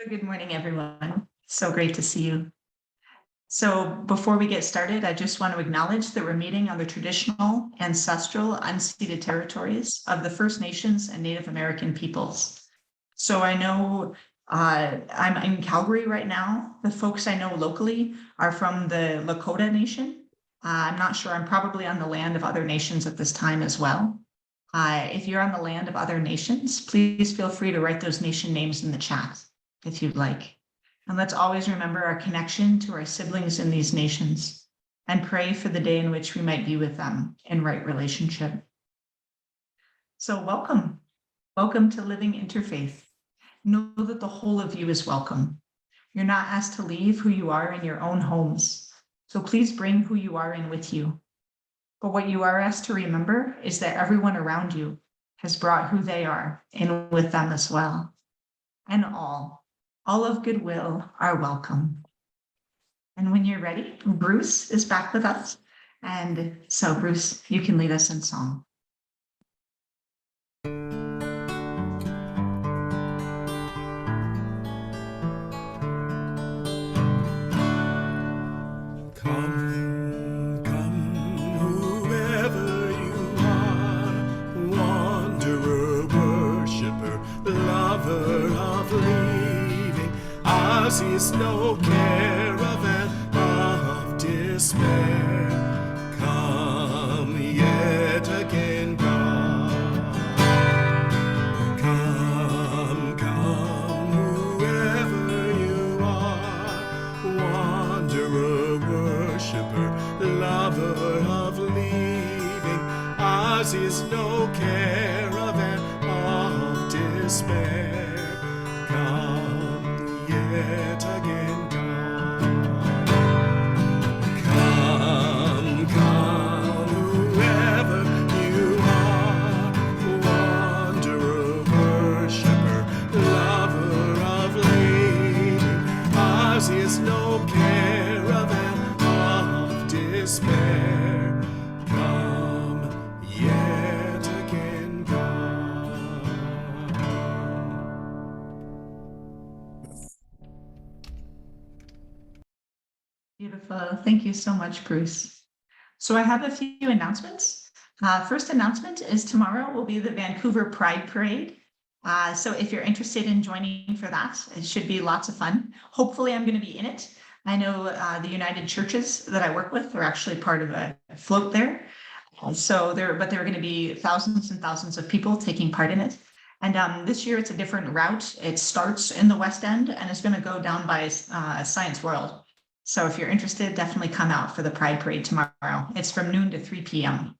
So good morning, everyone. So great to see you. So before we get started, I just want to acknowledge that we're meeting on the traditional, ancestral, unceded territories of the First Nations and Native American peoples. So I know I'm in Calgary right now. The folks I know locally are from the Lakota Nation. I'm not sure, I'm probably on the land of other nations at this time as well. If you're on the land of other nations, please feel free to write those nation names in the chat if you'd like. And let's always remember our connection to our siblings in these nations and pray for the day in which we might be with them in right relationship. So welcome. Welcome to Living Interfaith. Know that the whole of you is welcome. You're not asked to leave who you are in your own homes. So please bring who you are in with you. But what you are asked to remember is that everyone around you has brought who they are in with them as well. And all of goodwill are welcome. And when you're ready, Bruce is back with us. And so Bruce, you can lead us in song. Come, come, whoever you are, wanderer, worshiper, lover of leaving. Ours is no caravan of despair. Come yet again, God. Come, come, whoever you are, wanderer, worshiper, lover of leaving. Ours is no caravan of despair. Come yet again, God. Come, come, whoever you are, wanderer, worshiper, lover of leaving. Ours is no caravan of despair. Come yet again, God. Beautiful. Thank you so much, Bruce. So I have a few announcements. First announcement is tomorrow will be the Vancouver Pride Parade. So if you're interested in joining for that, it should be lots of fun. Hopefully I'm going to be in it. I know the United Churches that I work with are actually part of a float there. But there are going to be thousands and thousands of people taking part in it. And this year it's a different route. It starts in the West End and it's going to go down by Science World. So if you're interested, definitely come out for the Pride Parade tomorrow. It's from noon to 3 p.m.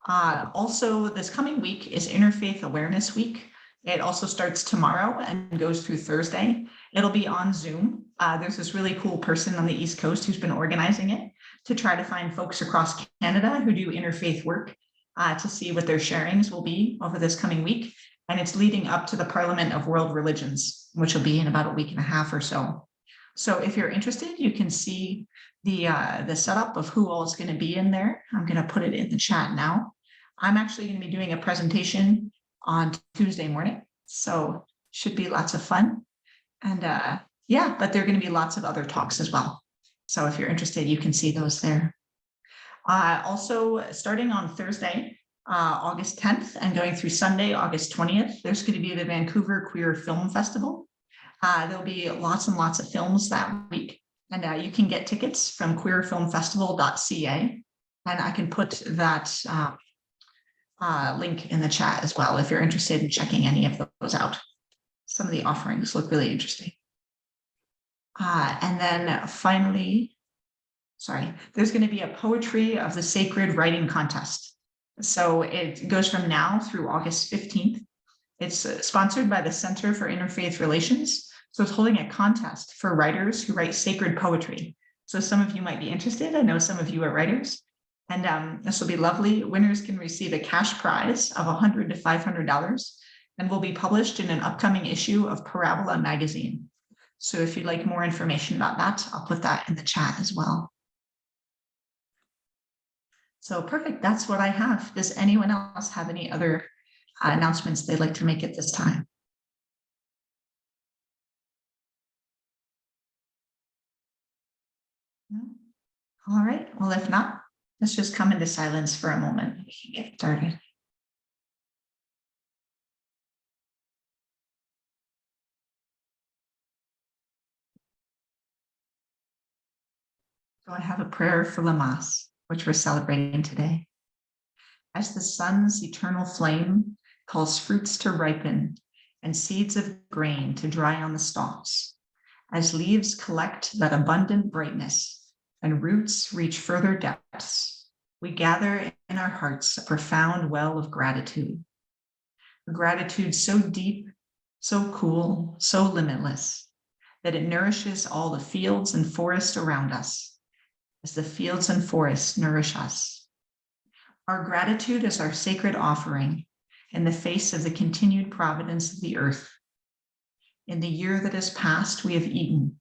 Also, this coming week is Interfaith Awareness Week. It also starts tomorrow and goes through Thursday. It'll be on Zoom. There's this really cool person on the East Coast who's been organizing it to try to find folks across Canada who do interfaith work to see what their sharings will be over this coming week. And it's leading up to the Parliament of World Religions, which will be in about a week and a half or so. So if you're interested, you can see the setup of who all is going to be in there. I'm going to put it in the chat now. I'm actually going to be doing a presentation on Tuesday morning, so should be lots of fun. And yeah, but there are going to be lots of other talks as well. So if you're interested, you can see those there. Also, starting on Thursday, August 10th, and going through Sunday, August 20th, there's going to be the Vancouver Queer Film Festival. There'll be lots and lots of films that week, and you can get tickets from queerfilmfestival.ca, and I can put that link in the chat as well if you're interested in checking any of those out. Some of the offerings look really interesting. And then finally, there's going to be a Poetry of the Sacred Writing Contest. So it goes from now through August 15th. It's sponsored by the Center for Interfaith Relations. So it's holding a contest for writers who write sacred poetry. So some of you might be interested. I know some of you are writers. And this will be lovely. Winners can receive a cash prize of $100 to $500 and will be published in an upcoming issue of Parabola magazine. So if you'd like more information about that, I'll put that in the chat as well. So perfect. That's what I have. Does anyone else have any other announcements they'd like to make at this time? No? All right. Well, if not, let's just come into silence for a moment. We can get started. So I have a prayer for Lammas, which we're celebrating today. As the sun's eternal flame calls fruits to ripen and seeds of grain to dry on the stalks, as leaves collect that abundant brightness and roots reach further depths, we gather in our hearts a profound well of gratitude. A gratitude so deep, so cool, so limitless, that it nourishes all the fields and forests around us, as the fields and forests nourish us. Our gratitude is our sacred offering in the face of the continued providence of the earth. In the year that has passed, we have eaten.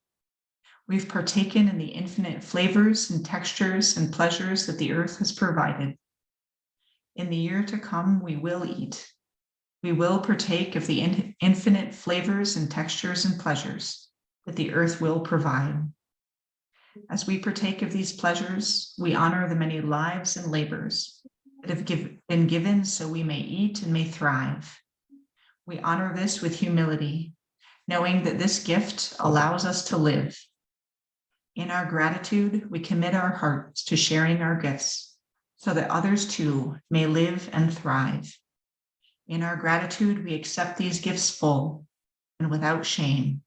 We've partaken in the infinite flavors and textures and pleasures that the earth has provided. In the year to come, we will eat. We will partake of the infinite flavors and textures and pleasures that the earth will provide. As we partake of these pleasures, we honor the many lives and labors that have been given so we may eat and may thrive. We honor this with humility, knowing that this gift allows us to live. In our gratitude, we commit our hearts to sharing our gifts so that others too may live and thrive. In our gratitude, we accept these gifts full and without shame.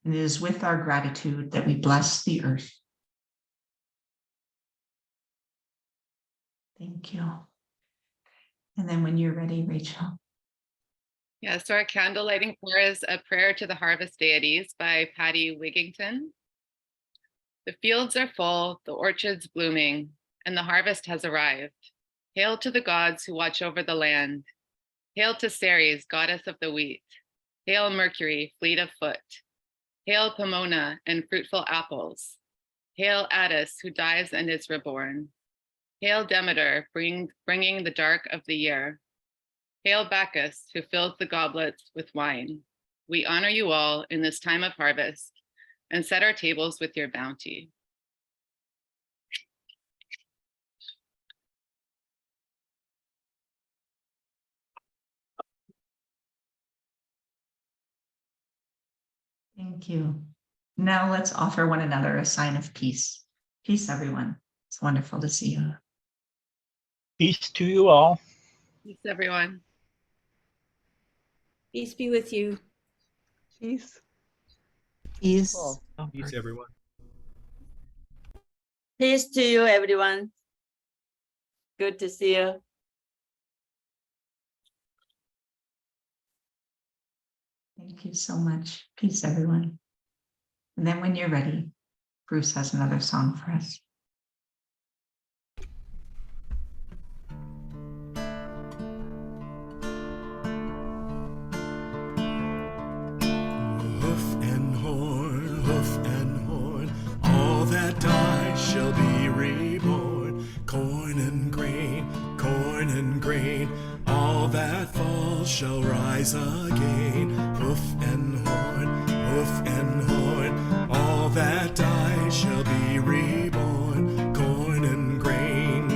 And it is with our gratitude that we bless the earth. Thank you. And then when you're ready, Rachel. Yeah, so our candle lighting prayer is a prayer to the harvest deities by Patty Wigington. The fields are full, the orchards blooming, and the harvest has arrived. Hail to the gods who watch over the land. Hail to Ceres, goddess of the wheat. Hail Mercury, fleet of foot. Hail Pomona and fruitful apples. Hail Attis, who dies and is reborn. Hail Demeter, bringing the dark of the year. Hail Bacchus, who fills the goblets with wine. We honor you all in this time of harvest and set our tables with your bounty. Thank you. Now let's offer one another a sign of peace. Peace, everyone. It's wonderful to see you. Peace to you all. Peace, everyone. Peace be with you. Peace. Peace. Peace, everyone. Peace to you, everyone. Good to see you. Thank you so much. Peace, everyone. And then when you're ready, Bruce has another song for us. Hoof and horn, all that die shall be reborn. Corn and grain, all that falls shall rise again. Hoof and horn, all that die shall be reborn. Corn and grain,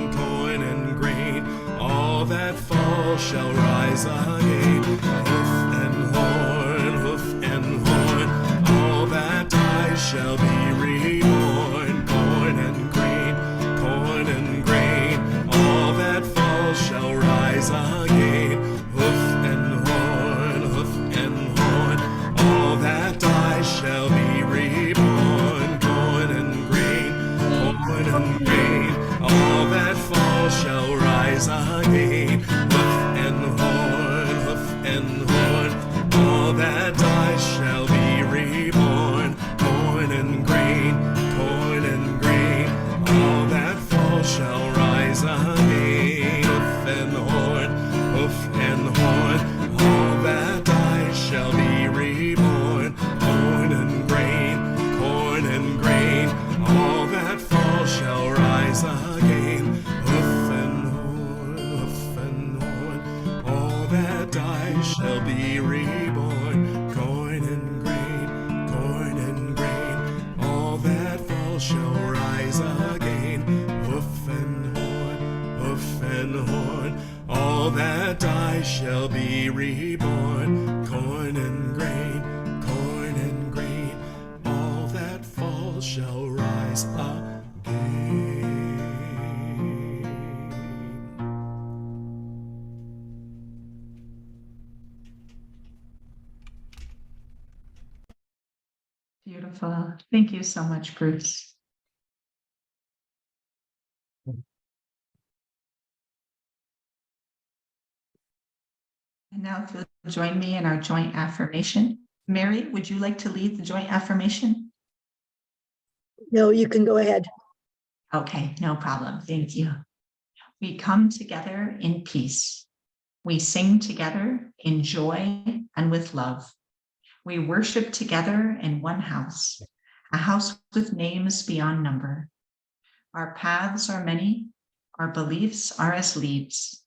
all that falls shall rise again. Hoof and horn, all that die shall be reborn. Corn and grain, all that falls shall rise again. Hoof and horn, all that die shall be reborn. Corn and grain, all that falls shall rise again. Hoof and horn, all that die shall be reborn. Corn and grain, shall be reborn. Corn and grain, all that falls shall rise again. Beautiful. Thank you so much, Bruce. And now if you'll join me in our joint affirmation. Mary, would you like to lead the joint affirmation? No, you can go ahead. Okay, no problem. Thank you. We come together in peace. We sing together in joy and with love. We worship together in one house, a house with names beyond number. Our paths are many, our beliefs are as leaves,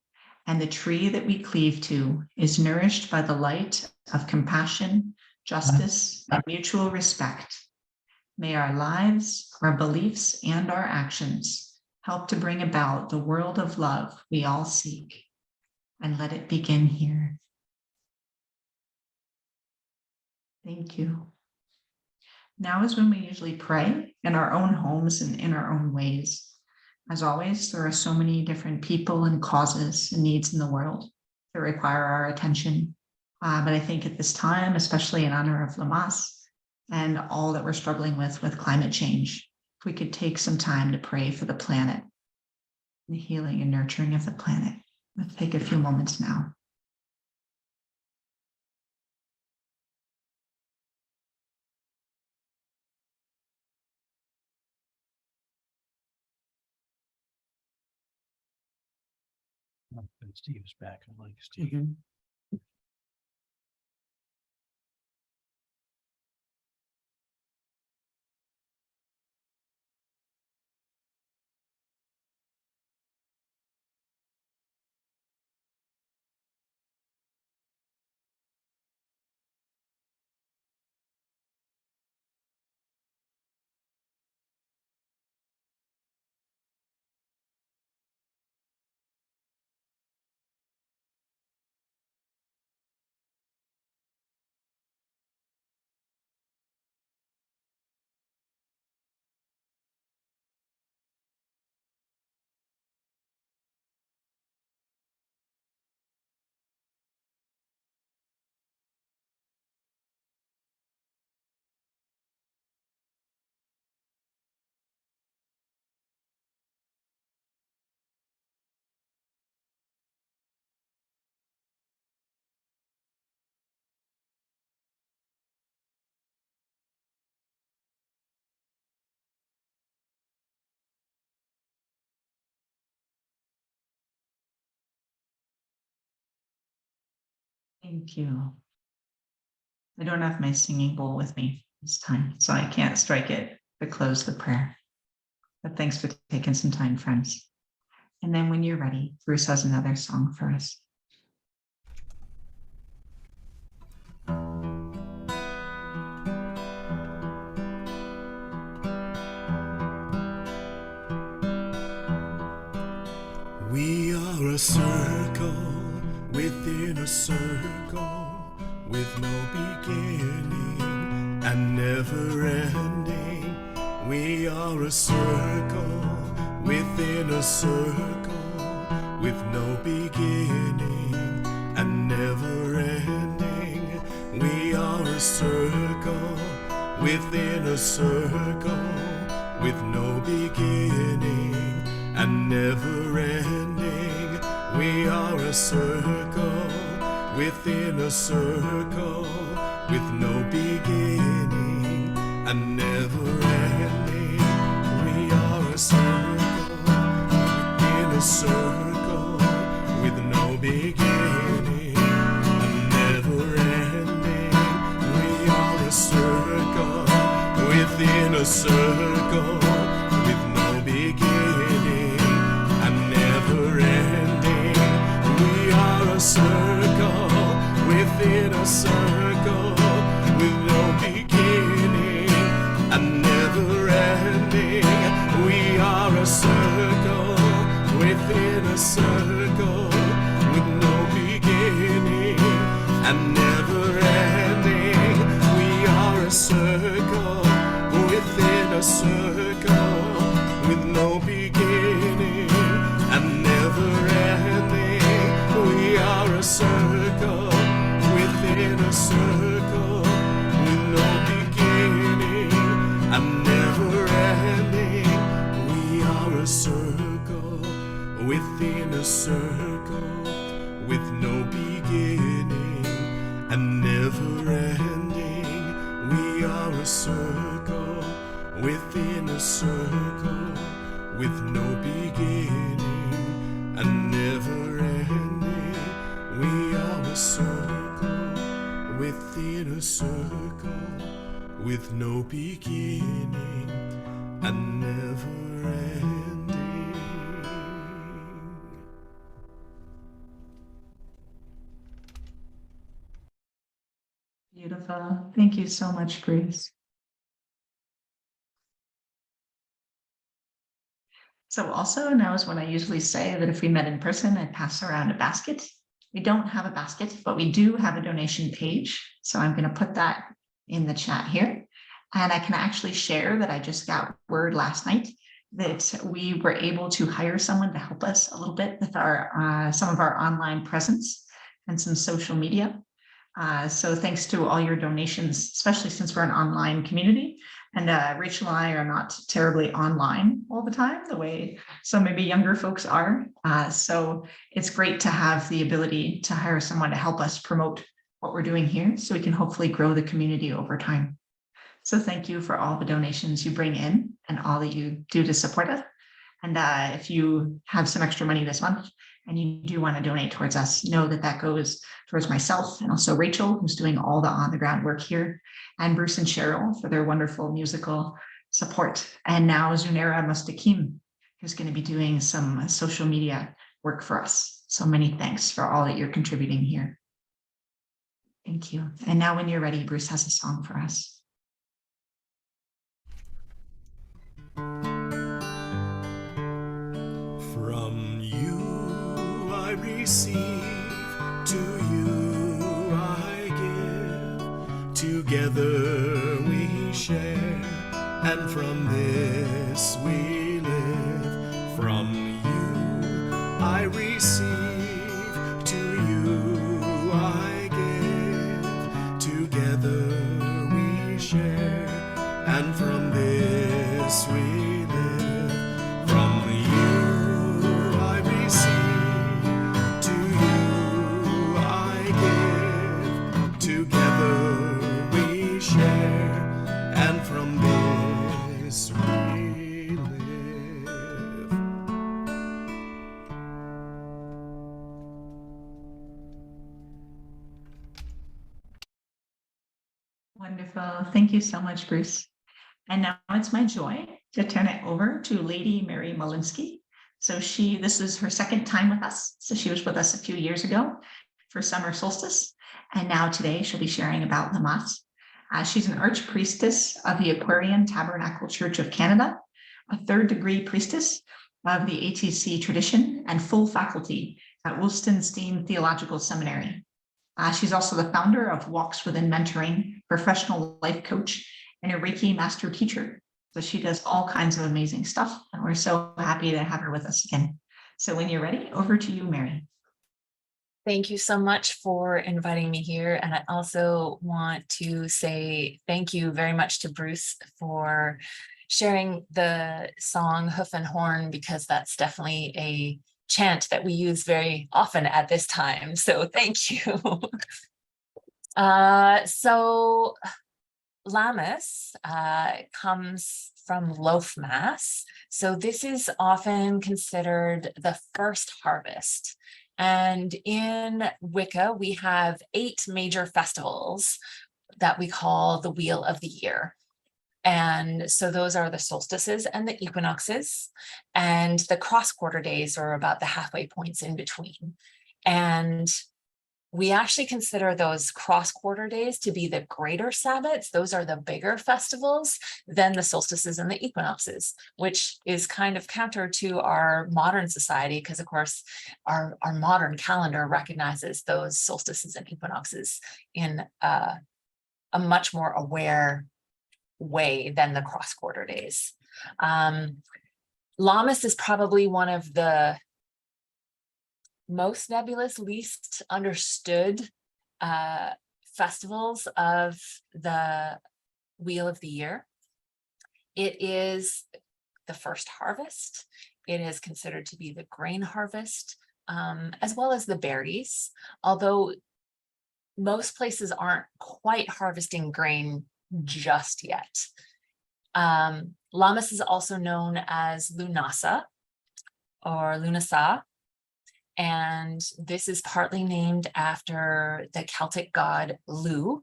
and the tree that we cleave to is nourished by the light of compassion, justice, and mutual respect. May our lives, our beliefs, and our actions help to bring about the world of love we all seek. And let it begin here. Thank you. Now is when we usually pray in our own homes and in our own ways. As always, there are so many different people and causes and needs in the world that require our attention. But I think at this time, especially in honor of Lammas and all that we're struggling with climate change, if we could take some time to pray for the planet, the healing and nurturing of the planet. Let's take a few moments now. Steve's back. I like Steve. Thank you. I don't have my singing bowl with me this time, so I can't strike it to close the prayer. But thanks for taking some time, friends. And then when you're ready, Bruce has another song for us. We are a circle within a circle, with no beginning and never ending. We are a circle within a circle, with no beginning and never ending. We are a circle within a circle, with no beginning and never ending. We are a circle within a circle, with no beginning and never ending. We are a circle within a circle, with no beginning and never ending. We are a circle within a circle, with no beginning and never ending. We are a circle within a circle, with no beginning and never ending. We are a circle within a circle, with no beginning a circle, within a circle, with no beginning and never ending. We are a circle, within a circle, with no beginning and never ending. We are a circle, within a circle, with no beginning and never ending. We are a circle, within a circle, with no beginning and never ending. We are a circle, within a circle, with no beginning and never ending. Beautiful. Thank you so much, Bruce. So also now is when I usually say that if we met in person, I'd pass around a basket. We don't have a basket, but we do have a donation page. So I'm going to put that in the chat here. And I can actually share that I just got word last night that we were able to hire someone to help us a little bit with our some of our online presence and some social media. So thanks to all your donations, especially since we're an online community. And Rachel and I are not terribly online all the time, the way some maybe younger folks are. So it's great to have the ability to hire someone to help us promote what we're doing here so we can hopefully grow the community over time. So thank you for all the donations you bring in and all that you do to support us. And if you have some extra money this month and you do want to donate towards us, know that that goes towards myself and also Rachel, who's doing all the on-the-ground work here, and Bruce and Cheryl for their wonderful musical support. And now Zunera Mustakim, who's going to be doing some social media work for us. So many thanks for all that you're contributing here. Thank you. And now when you're ready, Bruce has a song for us. From you I receive, to you I give. Together we share, and from this we live. From you I receive, to you I give. Together we share, and from this we live. From you I receive, to you I give. Together we share, and from this we live. Wonderful. Thank you so much, Bruce. And now it's my joy to turn it over to Lady Mary Malinski. So this is her second time with us. So she was with us a few years ago for Summer Solstice. And now today she'll be sharing about Lammas. She's an Archpriestess of the Aquarian Tabernacle Church of Canada, a third-degree priestess of the ATC Tradition, and full faculty at Woolston-Steen Theological Seminary. She's also the founder of Walks Within Mentoring, professional life coach, and a Reiki Master Teacher. So she does all kinds of amazing stuff, and we're so happy to have her with us again. So when you're ready, over to you, Mary. Thank you so much for inviting me here. And I also want to say thank you very much to Bruce for sharing the song Hoof and Horn, because that's definitely a chant that we use very often at this time. So thank you. So Lammas comes from loaf mass. So this is often considered the first harvest. And in Wicca, we have 8 major festivals that we call the Wheel of the Year. And so those are the solstices and the equinoxes, and the cross quarter days are about the halfway points in between. And we actually consider those cross quarter days to be the greater sabbats. Those are the bigger festivals than the solstices and the equinoxes, which is kind of counter to our modern society, because of course our modern calendar recognizes those solstices and equinoxes in a much more aware way than the cross-quarter days. Lammas is probably one of the most nebulous, least understood festivals of the Wheel of the Year. It is the first harvest. It is considered to be the grain harvest, as well as the berries, although most places aren't quite harvesting grain just yet. Lammas is also known as Lughnasadh or Lughnasadh, and this is partly named after the Celtic god Lugh,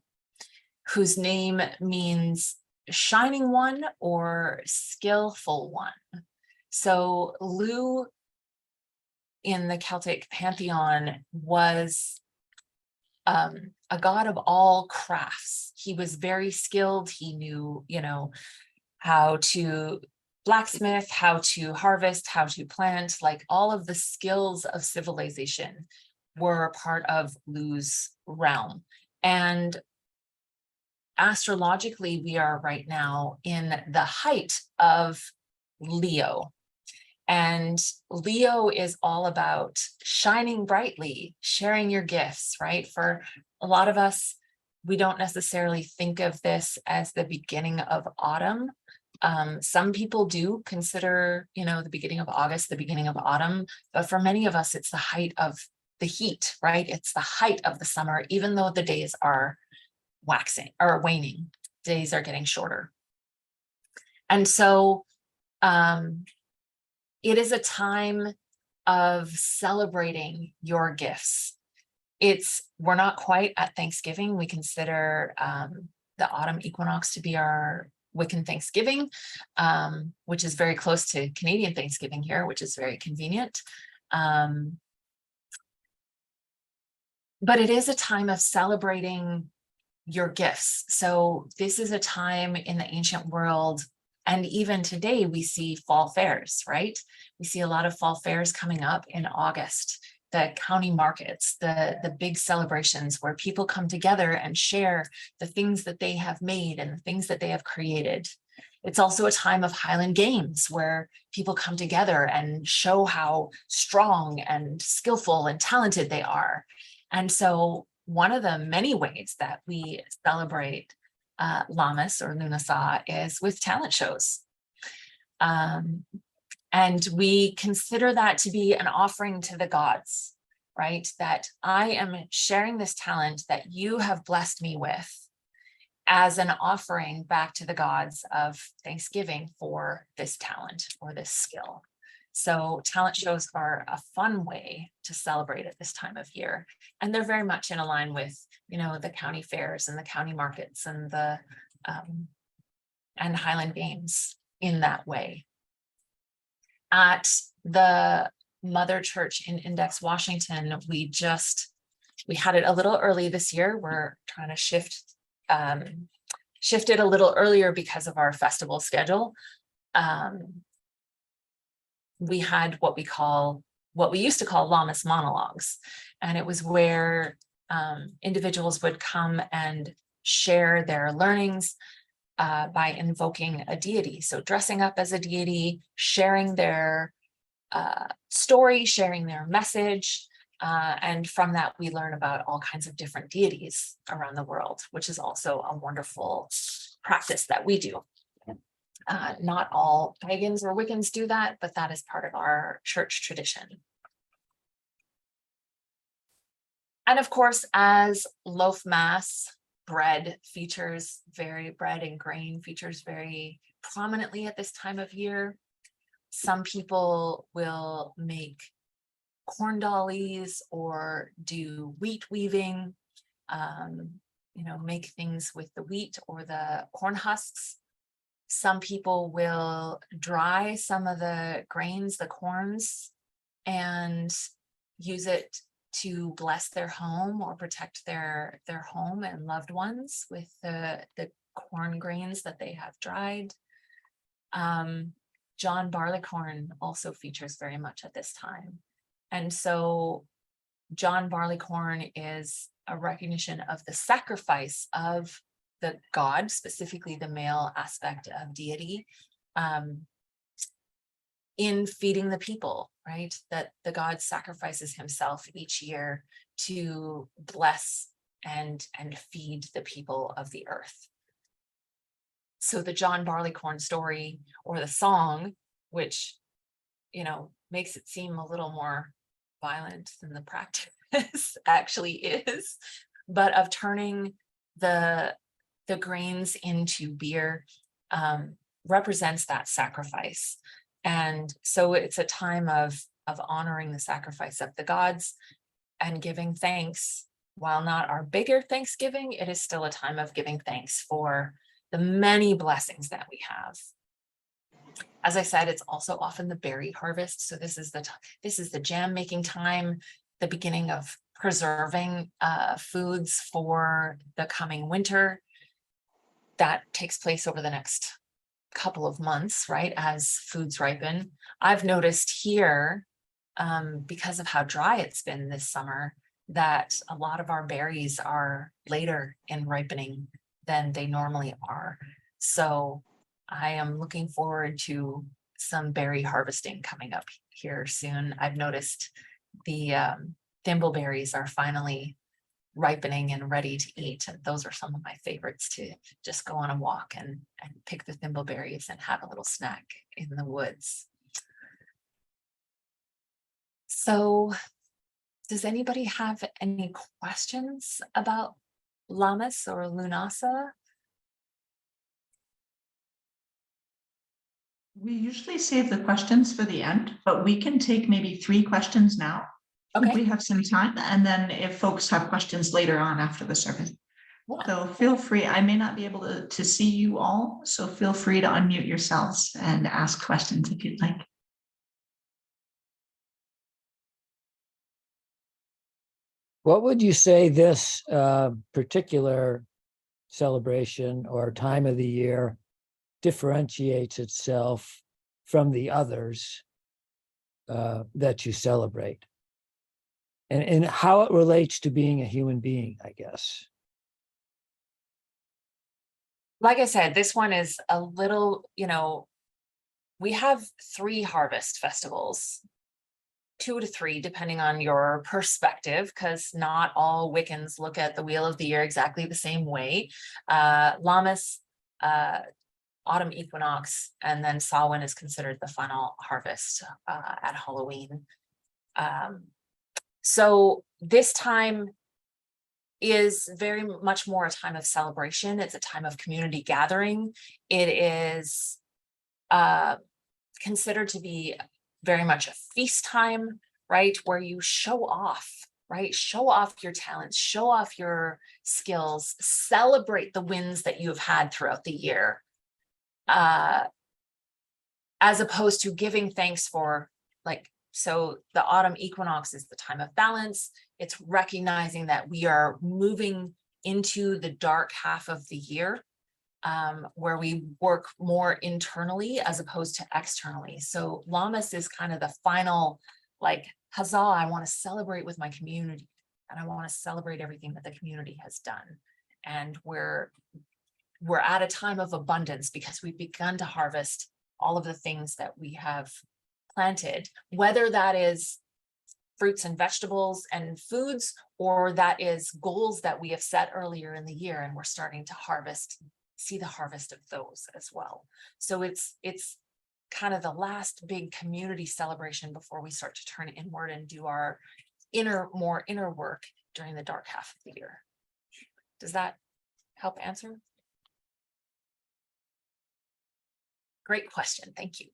whose name means shining one or skillful one. So Lugh in the Celtic pantheon was a god of all crafts. He was very skilled. He knew, how to blacksmith, how to harvest, how to plant, like all of the skills of civilization were part of Lugh's realm. And astrologically, we are right now in the height of Leo. And Leo is all about shining brightly, sharing your gifts, right? For a lot of us, we don't necessarily think of this as the beginning of autumn. Some people do consider, the beginning of August, the beginning of autumn, but for many of us, it's the height of the heat, right? It's the height of the summer, even though the days are waxing or waning, days are getting shorter. And so, it is a time of celebrating your gifts. We're not quite at Thanksgiving. We consider the autumn equinox to be our Wiccan Thanksgiving, which is very close to Canadian Thanksgiving here, which is very convenient. But it is a time of celebrating your gifts. So this is a time in the ancient world, and even today we see fall fairs, right? We see a lot of fall fairs coming up in August, the county markets, the big celebrations where people come together and share the things that they have made and the things that they have created. It's also a time of Highland Games where people come together and show how strong and skillful and talented they are. And so one of the many ways that we celebrate Lammas or Lughnasadh is with talent shows. And we consider that to be an offering to the gods, right? That I am sharing this talent that you have blessed me with as an offering back to the gods of thanksgiving for this talent or this skill. So talent shows are a fun way to celebrate at this time of year. And they're very much in line with, the county fairs and the county markets and the and Highland Games in that way. At the Mother Church in Index, Washington, we had it a little early this year. We're trying to shift it a little earlier because of our festival schedule. We had what we used to call Lammas monologues, and it was where individuals would come and share their learnings by invoking a deity. So dressing up as a deity, sharing their story, sharing their message. And from that, we learn about all kinds of different deities around the world, which is also a wonderful practice that we do. Not all pagans or Wiccans do that, but that is part of our church tradition. And of course, as loaf mass, bread and grain features very prominently at this time of year. Some people will make corn dollies or do wheat weaving, make things with the wheat or the corn husks. Some people will dry some of the grains, the corns, and use it to bless their home or protect their home and loved ones with the corn grains that they have dried. John barleycorn also features very much at this time. And so John barleycorn is a recognition of the sacrifice of the god, specifically the male aspect of deity, in feeding the people, right? That the god sacrifices himself each year to bless and feed the people of the earth. So the John Barleycorn story, or the song, which, you know, makes it seem a little more violent than the practice actually is, but of turning the grains into beer, represents that sacrifice. And so it's a time of honoring the sacrifice of the gods and giving thanks. While not our bigger Thanksgiving, it is still a time of giving thanks for the many blessings that we have. As I said, it's also often the berry harvest. So this is the jam making time, the beginning of preserving foods for the coming winter. That takes place over the next couple of months, right, as foods ripen. I've noticed here, because of how dry it's been this summer, that a lot of our berries are later in ripening than they normally are. So I am looking forward to some berry harvesting coming up here soon. I've noticed the thimbleberries are finally ripening and ready to eat. And those are some of my favorites, to just go on a walk and pick the thimbleberries and have a little snack in the woods. So does anybody have any questions about Lammas or Lughnasadh? We usually save the questions for the end, but we can take maybe 3 questions now. If we Okay. have some time, and then if folks have questions later on after the service. Yeah. So feel free. I may not be able to see you all, so feel free to unmute yourselves and ask questions if you'd like. What would you say this particular celebration or time of the year differentiates itself from the others that you celebrate? And how it relates to being a human being, I guess. Like I said, this one is a little, we have 3 harvest festivals, 2 to 3, depending on your perspective, because not all Wiccans look at the Wheel of the Year exactly the same way. Lammas, Autumn Equinox, and then Samhain is considered the final harvest at Halloween. So this time is very much more a time of celebration. It's a time of community gathering. It is considered to be very much a feast time, right? Where you show off, right? Show off your talents, show off your skills, celebrate the wins that you've had throughout the year, as opposed to giving thanks for, so the autumn equinox is the time of balance. It's recognizing that we are moving into the dark half of the year, where we work more internally as opposed to externally. So Lammas is kind of the final, huzzah, I want to celebrate with my community, and I want to celebrate everything that the community has done. And we're at a time of abundance because we've begun to harvest all of the things that we have planted, whether that is fruits and vegetables and foods, or that is goals that we have set earlier in the year, and we're starting to see the harvest of those as well. So it's kind of the last big community celebration before we start to turn inward and do our more inner work during the dark half of the year. Does that help answer? Great question. Thank you.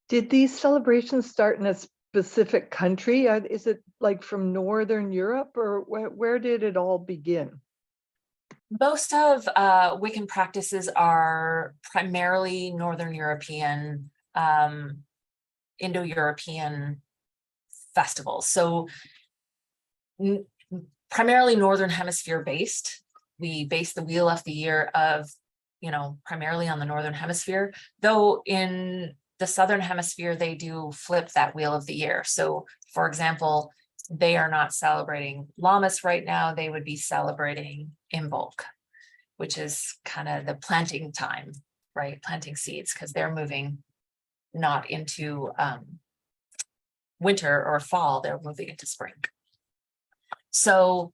Did these celebrations start in a specific country? Is it from Northern Europe, or where did it all begin? Most of Wiccan practices are primarily Northern European, Indo-European festivals. So primarily Northern Hemisphere based. We base the Wheel of the Year primarily on the Northern Hemisphere, though in the Southern Hemisphere, they do flip that Wheel of the Year. So for example, they are not celebrating Lammas right now. They would be celebrating Imbolc, which is kind of the planting time, right? Planting seeds, because they're moving not into winter or fall, they're moving into spring. So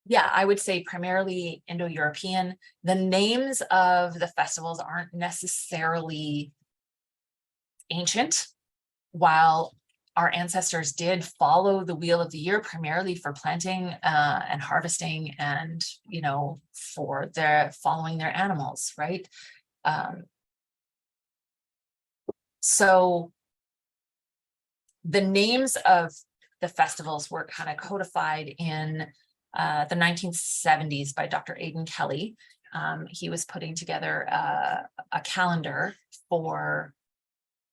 yeah, I would say primarily Indo-European. The names of the festivals aren't necessarily ancient, while our ancestors did follow the wheel of the year primarily for planting and harvesting, and for their following their animals, right? So the names of the festivals were kind of codified in the 1970s by Dr. Aidan Kelly. He was putting together a calendar for,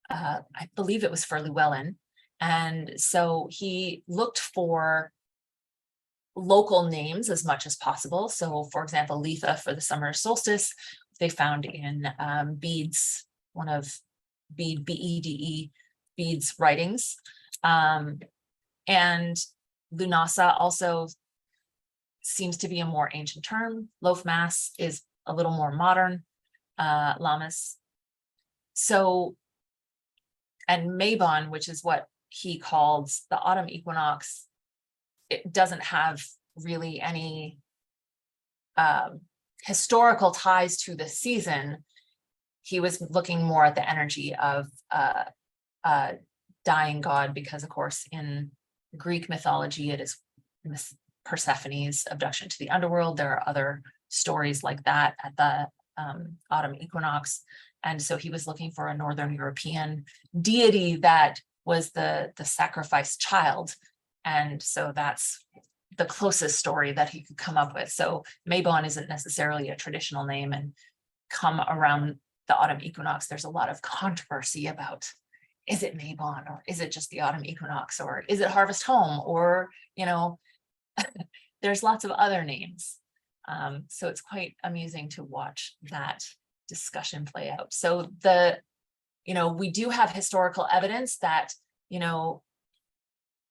I believe it was for Llewellyn. And so he looked for local names as much as possible. So for example, Litha for the summer solstice, they found in Bede's, one of Bede, B-E-D-E, Bede's writings. And Lughnasadh also seems to be a more ancient term. Loaf-Mass is a little more modern, Lammas. So, and Mabon, which is what he calls the autumn equinox, it doesn't have really any historical ties to the season. He was looking more at the energy of dying god, because of course in Greek mythology it is Persephone's abduction to the underworld. There are other stories like that at the autumn equinox, and so he was looking for a Northern European deity that was the sacrificed child, and so that's the closest story that he could come up with. So Mabon isn't necessarily a traditional name, and come around the autumn equinox, there's a lot of controversy about, is it Mabon, or is it just the autumn equinox, or is it harvest home, or there's lots of other names. So it's quite amusing to watch that discussion play out. So we do have historical evidence that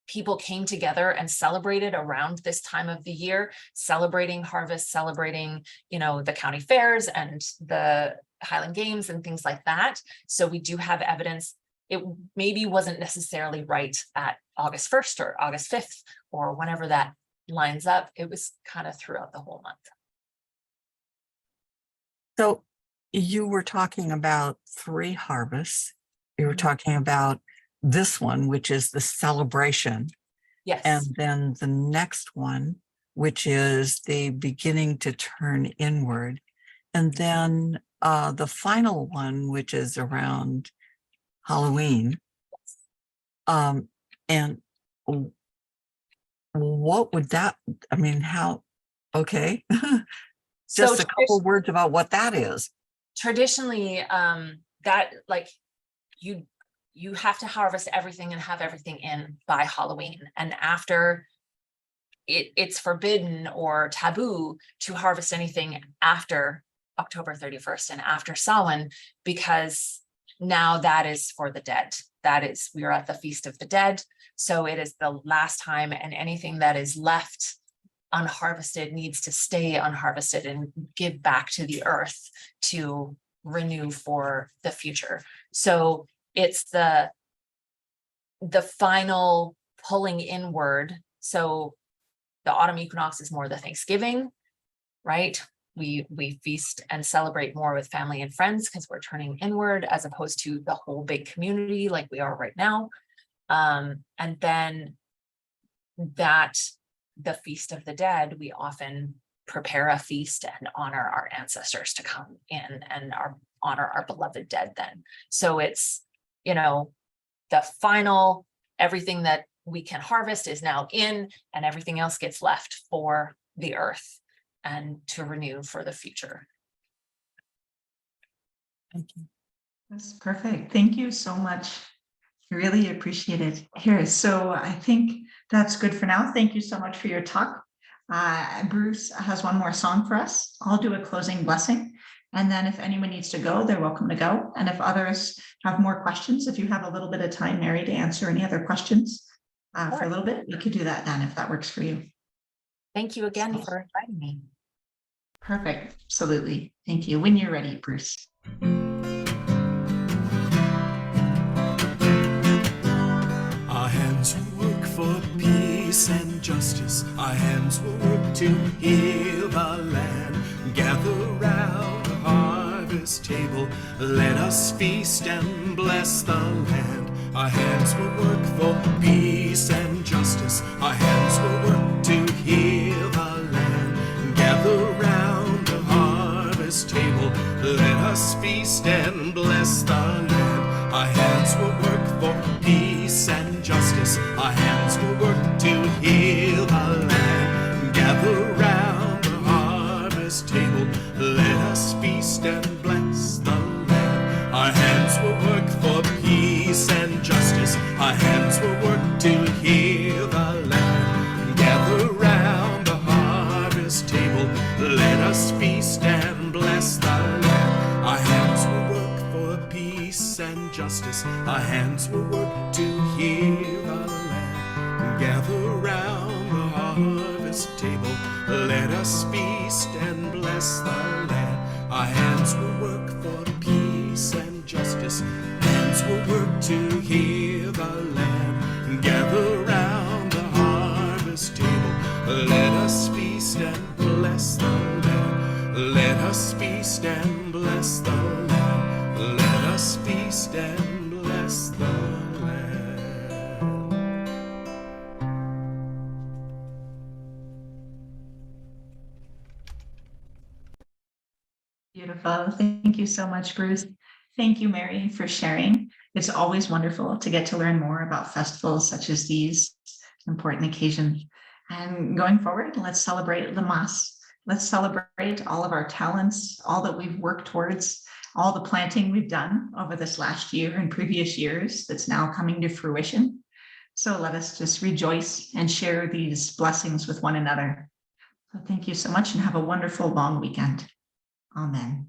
people came together and celebrated around this time of the year, celebrating harvest, celebrating the county fairs and the Highland Games and things like that. So we do have evidence. It maybe wasn't necessarily right at August 1st or August 5th or whenever that lines up. It was kind of throughout the whole month. So you were talking about 3 harvests. You were talking about this one, which is the celebration. Yes. And then the next one, which is the beginning to turn inward. And then the final one, which is around Halloween. And what would that, how, okay. Just So a couple words about what that is. Traditionally, that you have to harvest everything and have everything in by Halloween. And after it's forbidden or taboo to harvest anything after October 31st and after Samhain, because now that is for the dead. We are at the Feast of the Dead. So it is the last time, and anything that is left unharvested needs to stay unharvested and give back to the earth to renew for the future. So it's the final pulling inward. So the autumn equinox is more the Thanksgiving, right? We feast and celebrate more with family and friends because we're turning inward, as opposed to the whole big community like we are right now. And then the Feast of the Dead, we often prepare a feast and honor our ancestors to come in and honor our beloved dead then. So it's, the final, everything that we can harvest is now in, and everything else gets left for the earth and to renew for the future. Thank you. That's perfect. Thank you so much. I really appreciate it. Here, so I think that's good for now. Thank you so much for your talk. Bruce has one more song for us. I'll do a closing blessing. And then if anyone needs to go, they're welcome to go. And if others have more questions, if you have a little bit of time, Mary, to answer any other questions, for a little bit, we could do that then if that works for you. Thank you again for inviting me. Perfect. Absolutely. Thank you. When you're ready, Bruce. Our hands will work for peace and justice. Our hands will work to heal the land. Gather round the harvest table. Let us feast and bless the land. Our hands will work for peace and justice. Our hands will work to heal the land. Gather round the harvest table. Let us feast and bless the land. Our hands will work for peace and justice. Our hands will work to heal the land. Gather round the harvest table. Let us feast and bless the land. Our hands will work for peace and justice. Our hands will work to heal the land. Gather round the harvest table. Let us feast and bless the land. Our hands will work for peace and justice. Our hands will work to heal the land. Gather round the harvest table. Let us feast and bless the land. Our hands will work for peace and justice. Hands will work to heal the land. Gather round the harvest table. Let us feast and bless the land. Let us feast and bless the land. Let us feast and bless the land. Beautiful. Thank you so much, Bruce. Thank you, Mary, for sharing. It's always wonderful to get to learn more about festivals such as these important occasions. And going forward, let's celebrate Lammas. Let's celebrate all of our talents, all that we've worked towards, all the planting we've done over this last year and previous years that's now coming to fruition. So let us just rejoice and share these blessings with one another. So thank you so much and have a wonderful long weekend. Amen.